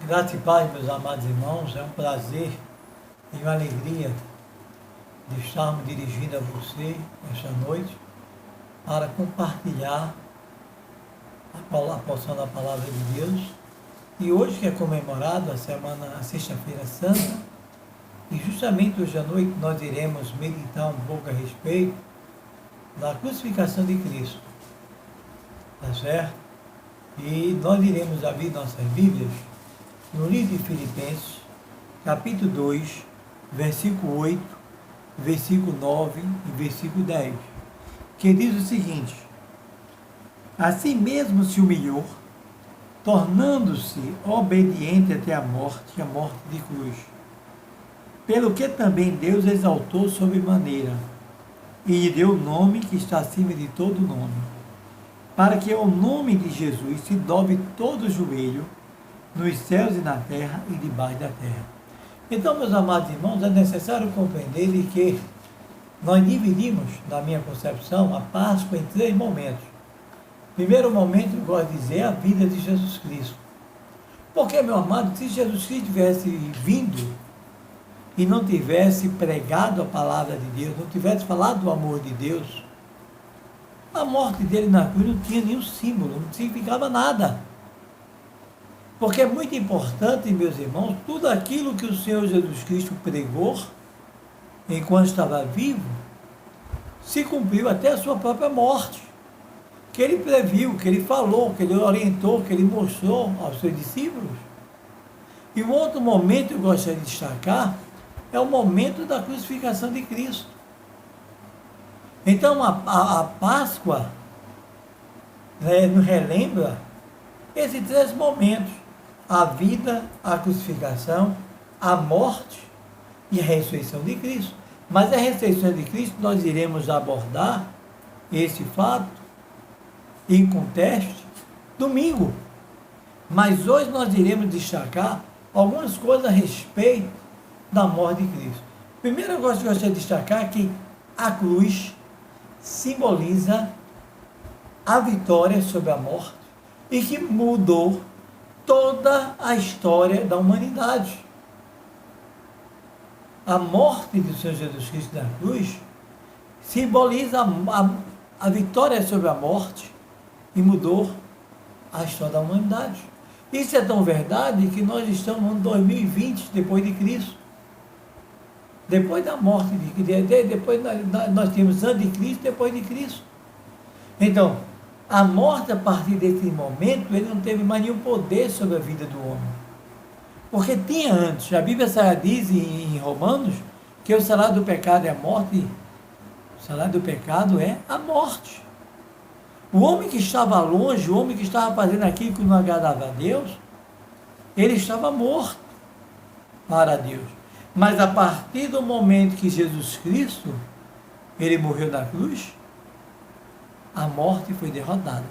Graça e paz, meus amados irmãos, é um prazer e uma alegria de estarmos dirigindo a você esta noite para compartilhar a porção da Palavra de Deus. E hoje que é comemorado a Sexta-feira Santa, e justamente hoje à noite nós iremos meditar um pouco a respeito da crucificação de Cristo, tá certo? E nós iremos abrir nossas Bíblias no livro de Filipenses, capítulo 2, versículo 8, versículo 9 e versículo 10, que diz o seguinte: assim mesmo se humilhou, tornando-se obediente até a morte de cruz. Pelo que também Deus exaltou sobremaneira, e lhe deu o nome que está acima de todo nome, para que ao nome de Jesus se dobre todo o joelho, nos céus e na terra e debaixo da terra. Então, meus amados irmãos, é necessário compreender de que nós dividimos, na minha concepção, a Páscoa em 3 momentos. Primeiro momento, eu gosto de dizer, a vida de Jesus Cristo. Porque, meu amado, se Jesus Cristo tivesse vindo e não tivesse pregado a palavra de Deus, não tivesse falado do amor de Deus, a morte dele na cruz não tinha nenhum símbolo, não significava nada. Porque é muito importante, meus irmãos, tudo aquilo que o Senhor Jesus Cristo pregou, enquanto estava vivo, se cumpriu até a sua própria morte. Que ele previu, que ele falou, que ele orientou, que ele mostrou aos seus discípulos. E um outro momento que eu gostaria de destacar é o momento da crucificação de Cristo. Então, a Páscoa nos relembra esses 3 momentos: a vida, a crucificação, a morte e a ressurreição de Cristo. Mas a ressurreição de Cristo nós iremos abordar esse fato em contexto domingo. Mas hoje nós iremos destacar algumas coisas a respeito da morte de Cristo. Primeiro eu gostaria de destacar que a cruz simboliza a vitória sobre a morte e que mudou toda a história da humanidade. A morte do Senhor Jesus Cristo na cruz simboliza a vitória sobre a morte e mudou a história da humanidade. Isso é tão verdade que nós estamos no ano 2020 depois de Cristo. Depois da morte de Cristo, depois nós temos antes de Cristo, depois de Cristo. Então, a morte, a partir desse momento, ele não teve mais nenhum poder sobre a vida do homem. Porque tinha antes. A Bíblia diz em Romanos que o salário do pecado é a morte. O salário do pecado é a morte. O homem que estava longe, o homem que estava fazendo aquilo que não agradava a Deus, ele estava morto para Deus. Mas a partir do momento que Jesus Cristo, ele morreu na cruz, a morte foi derrotada.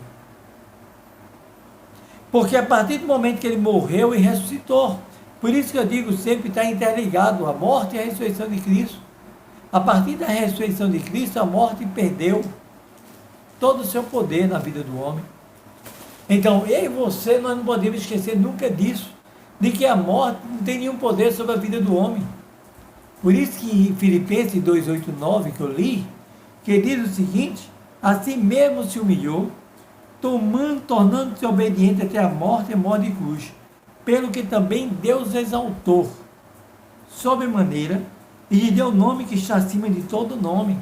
Porque a partir do momento que ele morreu e ressuscitou, por isso que eu digo sempre está interligado a morte e a ressurreição de Cristo. A partir da ressurreição de Cristo, a morte perdeu todo o seu poder na vida do homem. Então, eu e você, nós não podemos esquecer nunca disso, de que a morte não tem nenhum poder sobre a vida do homem. Por isso que em Filipenses 2, 8, 9, que eu li, que diz o seguinte: assim mesmo se humilhou, tornando-se obediente até a morte de cruz, pelo que também Deus exaltou sobremaneira e lhe deu o nome que está acima de todo nome.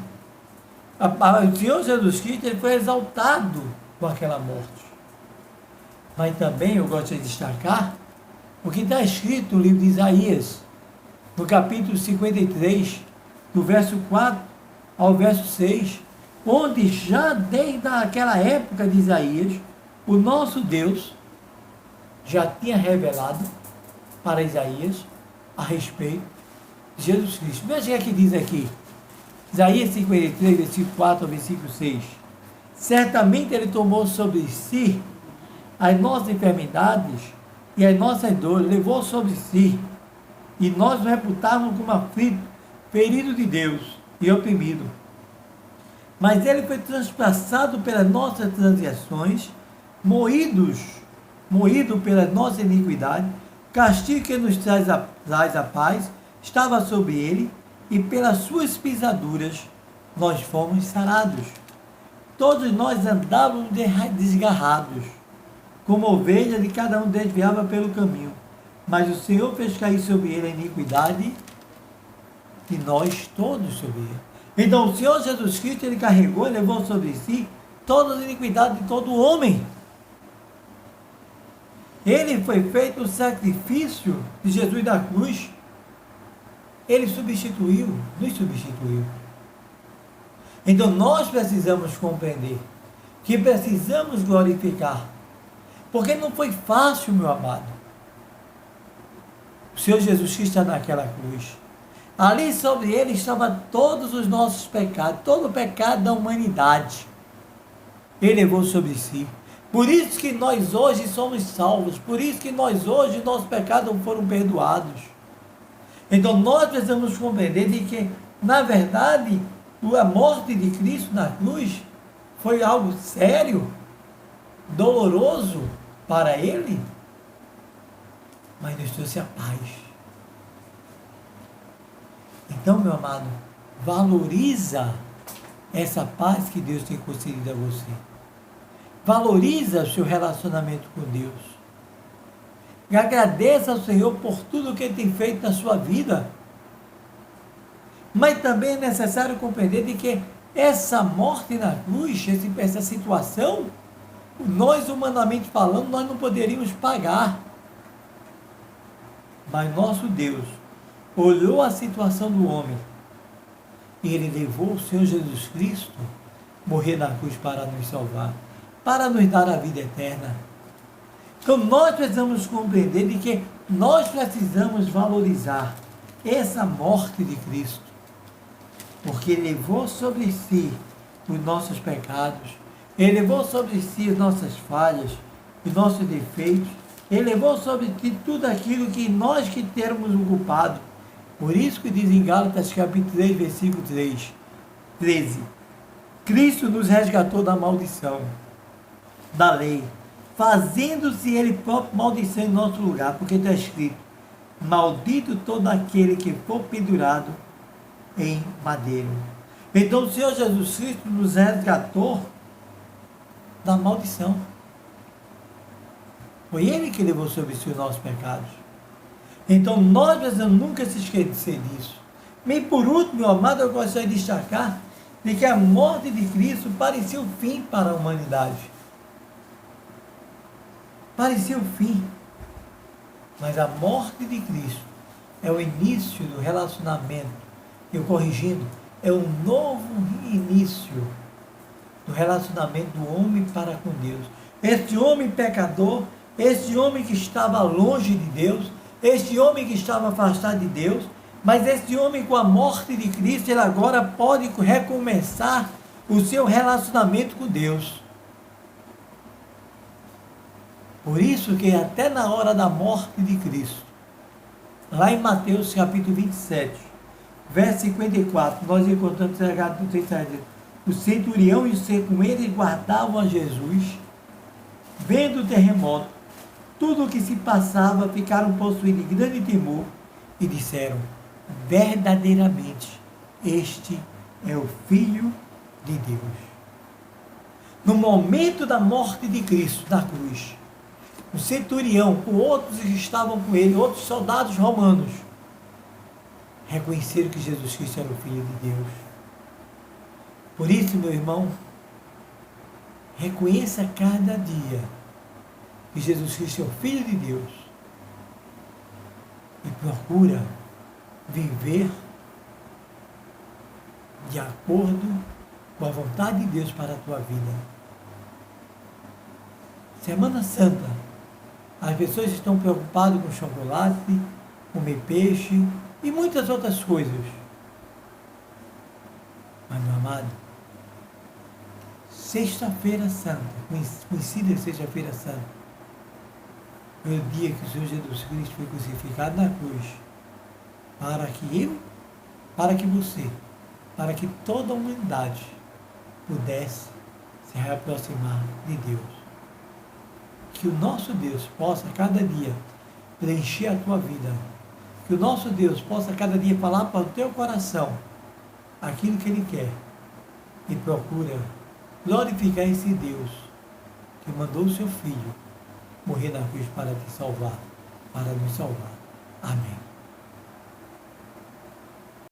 O Senhor Jesus Cristo, ele foi exaltado com aquela morte. Mas também eu gosto de destacar o que está escrito no livro de Isaías, no capítulo 53, do verso 4 ao verso 6, onde já desde aquela época de Isaías, o nosso Deus já tinha revelado para Isaías a respeito de Jesus Cristo. Veja o que diz aqui, Isaías 53, versículo 4 ao versículo 6. Certamente ele tomou sobre si as nossas enfermidades e as nossas dores, levou sobre si, e nós o reputávamos como aflito, ferido de Deus e oprimido. Mas ele foi transpassado pelas nossas transgressões, moído pelas nossas iniquidades, castigo que nos traz a paz estava sobre ele, e pelas suas pisaduras nós fomos sarados. Todos nós andávamos desgarrados, como ovelhas, e cada um desviava pelo caminho. Mas o Senhor fez cair sobre ele a iniquidade, e nós todos sobre ele. Então o Senhor Jesus Cristo, ele carregou, levou sobre si todas as iniquidades de todo homem. Ele foi feito o sacrifício de Jesus da cruz. Ele substituiu, nos substituiu. Então nós precisamos compreender que precisamos glorificar. Porque não foi fácil, meu amado. O Senhor Jesus Cristo está naquela cruz. Ali sobre ele estavam todos os nossos pecados, todo o pecado da humanidade. Ele levou sobre si. Por isso que nós hoje somos salvos. Por isso que nós hoje, nossos pecados foram perdoados. Então nós precisamos compreender de que, na verdade, a morte de Cristo na cruz foi algo sério, doloroso para ele, mas nos trouxe a paz. Então, meu amado, valoriza essa paz que Deus tem concedido a você. Valoriza o seu relacionamento com Deus. E agradeça ao Senhor por tudo que Ele tem feito na sua vida. Mas também é necessário compreender de que essa morte na cruz, essa situação, nós, humanamente falando, nós não poderíamos pagar. Mas nosso Deus olhou a situação do homem e Ele levou o Senhor Jesus Cristo morrer na cruz para nos salvar, para nos dar a vida eterna. Então nós precisamos compreender de que nós precisamos valorizar essa morte de Cristo, porque Ele levou sobre si os nossos pecados, Ele levou sobre si as nossas falhas, os nossos defeitos, Ele levou sobre si tudo aquilo que nós que termos o culpado. Por isso que diz em Gálatas capítulo 3, versículo 13, Cristo nos resgatou da maldição, da lei, fazendo-se Ele próprio maldição em nosso lugar, porque está escrito, maldito todo aquele que for pendurado em madeiro. Então o Senhor Jesus Cristo nos resgatou da maldição. Foi Ele que levou sobre si os nossos pecados. Então nós precisamos nunca se esquecer disso. E por último, meu amado, eu gostaria de destacar de que a morte de Cristo parecia o fim para a humanidade. Parecia o fim. Mas a morte de Cristo é o início do relacionamento. Eu corrigindo, é um novo início do relacionamento do homem para com Deus. Este homem pecador, este homem que estava longe de Deus, este homem que estava afastado de Deus, mas este homem com a morte de Cristo, ele agora pode recomeçar o seu relacionamento com Deus. Por isso que até na hora da morte de Cristo, lá em Mateus capítulo 27, verso 54, nós encontramos o centurião e o com ele guardavam a Jesus, vendo o terremoto, tudo o que se passava, ficaram possuídos de grande temor e disseram, verdadeiramente, este é o Filho de Deus. No momento da morte de Cristo na cruz, o centurião, com outros que estavam com ele, outros soldados romanos, reconheceram que Jesus Cristo era o Filho de Deus. Por isso, meu irmão, reconheça cada dia que Jesus Cristo é o Filho de Deus e procura viver de acordo com a vontade de Deus para a tua vida. Semana Santa, as pessoas estão preocupadas com chocolate, comer peixe e muitas outras coisas. Mas, meu amado, Sexta-feira Santa, conhecida Sexta-feira Santa, foi o dia que o Senhor Jesus Cristo foi crucificado na cruz, para que eu, para que você, para que toda a humanidade pudesse se reaproximar de Deus. Que o nosso Deus possa cada dia preencher a tua vida. Que o nosso Deus possa cada dia falar para o teu coração aquilo que Ele quer. E procura glorificar esse Deus que mandou o seu Filho morrer na cruz para te salvar, para nos salvar. Amém.